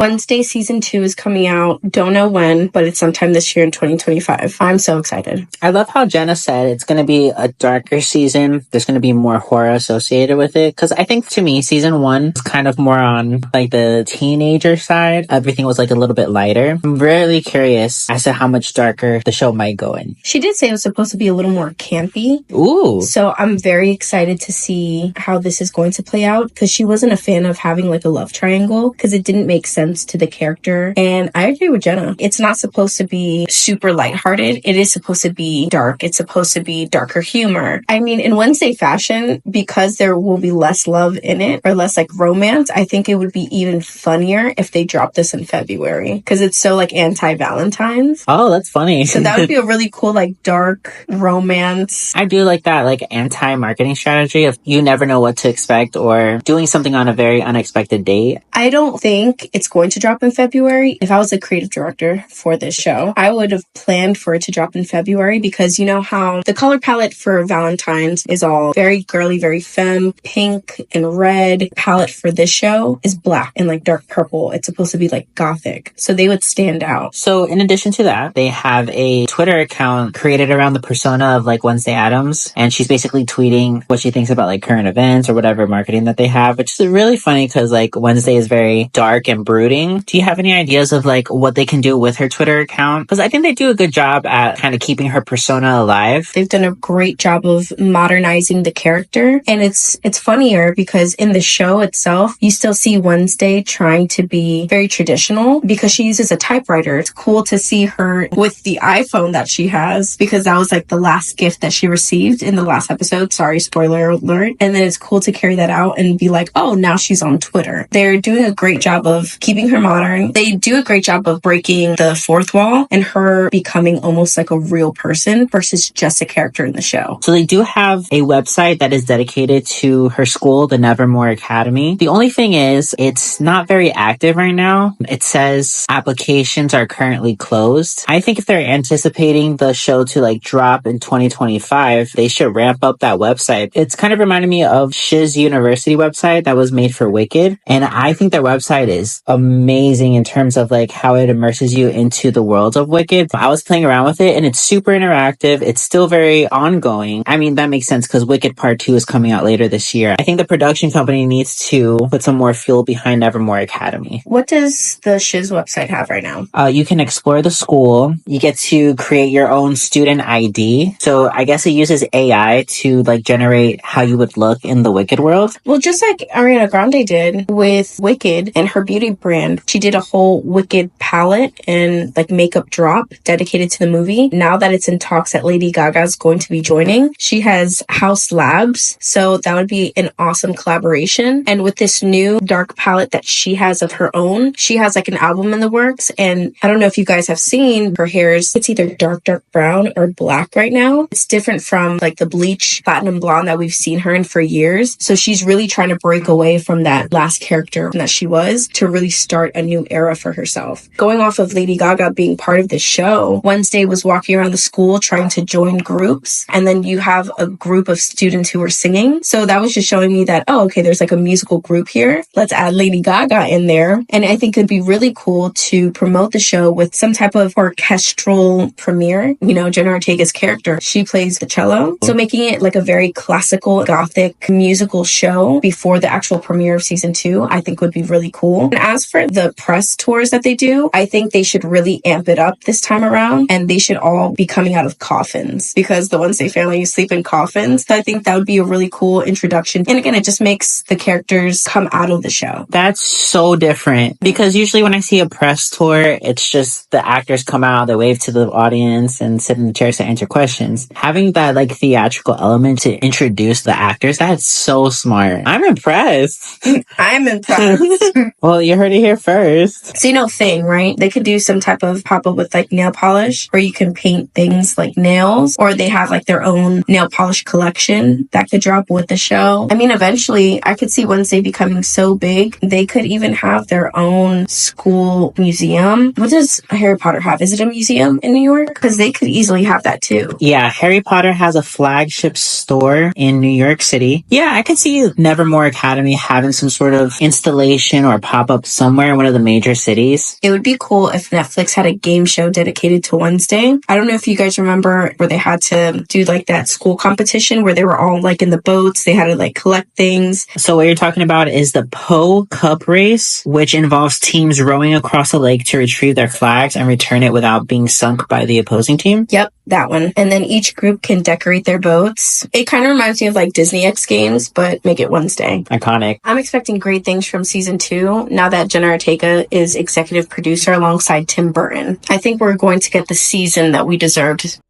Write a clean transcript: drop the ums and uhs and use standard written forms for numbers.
Wednesday season 2 is coming out. Don't know when, but it's sometime this year in 2025. I'm so excited. I love how Jenna said it's going to be a darker season. There's going to be more horror associated with it. Because I think to me, season 1 is kind of more on like the teenager side. Everything was like a little bit lighter. I'm really curious as to how much darker the show might go in. She did say it was supposed to be a little more campy. Ooh. So I'm very excited to see how this is going to play out, because she wasn't a fan of having like a love triangle because it didn't make sense to the character. And I agree with Jenna. It's not supposed to be super lighthearted. It is supposed to be dark. It's supposed to be darker humor. I mean, in Wednesday fashion, because there will be less love in it or less like romance, I think it would be even funnier if they dropped this in February because it's so like anti-Valentine's. Oh, that's funny. So that would be a really cool like dark romance. I do like that like anti-marketing strategy of you never know what to expect or doing something on a very unexpected date. I don't think it's going to drop in February. If I was a creative director for this show, I would have planned for it to drop in February because you know how the color palette for Valentine's is all very girly, very femme, pink and red. Palette for this show is black and like dark purple. It's supposed to be like gothic. So they would stand out. So in addition to that, they have a Twitter account created around the persona of like Wednesday Addams. And she's basically tweeting what she thinks about like current events or whatever marketing that they have, which is really funny because like Wednesday is very dark and brooding. Do you have any ideas of like what they can do with her Twitter account? Because I think they do a good job at kind of keeping her persona alive. They've done a great job of modernizing the character. And it's funnier because in the show itself, you still see Wednesday trying to be very traditional because she uses a typewriter. It's cool to see her with the iPhone that she has because that was like the last gift that she received in the last episode. Sorry, spoiler alert. And then it's cool to carry that out and be like, oh, now she's on Twitter. They're doing a great job of keeping her modern. They do a great job of breaking the fourth wall and her becoming almost like a real person versus just a character in the show. So they do have a website that is dedicated to her school, the Nevermore Academy. The only thing is it's not very active right now. It says applications are currently closed. I think if they're anticipating the show to like drop in 2025, they should ramp up that website. It's kind of reminded me of Shiz University website that was made for Wicked. And I think their website is amazing in terms of like how it immerses you into the world of Wicked. I was playing around with it and it's super interactive. It's still very ongoing. I mean, that makes sense because Wicked Part 2 is coming out later this year. I think the production company needs to put some more fuel behind Nevermore Academy. What does the Shiz website have right now? You can explore the school. You get to create your own student ID. So I guess it uses AI to like generate how you would look in the Wicked world. Well, just like Ariana Grande did with Wicked and her beauty brand, she did a whole Wicked palette and like makeup drop dedicated to the movie. Now that it's in talks that Lady Gaga's going to be joining, she has House Labs. So that would be an awesome collaboration. And with this new dark palette that she has of her own, she has like an album in the works. And I don't know if you guys have seen her hair's, it's either dark brown or black right now. It's different from like the bleach platinum blonde that we've seen her in for years. So she's really trying to break away from that last character that she was to really start a new era for herself. Going off of Lady Gaga being part of the show, Wednesday was walking around the school trying to join groups. And then you have a group of students who were singing. So that was just showing me that, oh, okay, there's like a musical group here. Let's add Lady Gaga in there. And I think it'd be really cool to promote the show with some type of orchestral premiere. You know, Jenna Ortega's character, she plays the cello. So making it like a very classical gothic musical show before the actual premiere of season 2, I think would be really cool. And as for the press tours that they do, I think they should really amp it up this time around and they should all be coming out of coffins because the Wednesday family sleep in coffins. So I think that would be a really cool introduction. And again, it just makes the characters come out of the show. That's so different because usually when I see a press tour, it's just the actors come out, they wave to the audience and sit in the chairs to answer questions. Having that like theatrical element to introduce the actors, that's so smart. I'm impressed. I'm impressed. Well, you heard it here first. So you know Thing, right? They could do some type of pop-up with like nail polish where you can paint things like nails, or they have like their own nail polish collection that could drop with the show. I mean, eventually I could see Wednesday becoming so big, they could even have their own school museum. What does Harry Potter have? Is it a museum in New York? Because they could easily have that too. Yeah, Harry Potter has a flagship store in New York City. Yeah, I could see Nevermore Academy having some sort of installation or pop-up somewhere in one of the major cities. It would be cool if Netflix had a game show dedicated to Wednesday. I don't know if you guys remember where they had to do like that school competition where they were all like in the boats. They had to like collect things. So what you're talking about is the Po Cup race, which involves teams rowing across a lake to retrieve their flags and return it without being sunk by the opposing team. Yep, that one. And then each group can decorate their boats. It kind of reminds me of like Disney X Games, but make it Wednesday. Iconic. I'm expecting great things from season 2 now that Jenna Ortega is executive producer alongside Tim Burton. I think we're going to get the season that we deserved.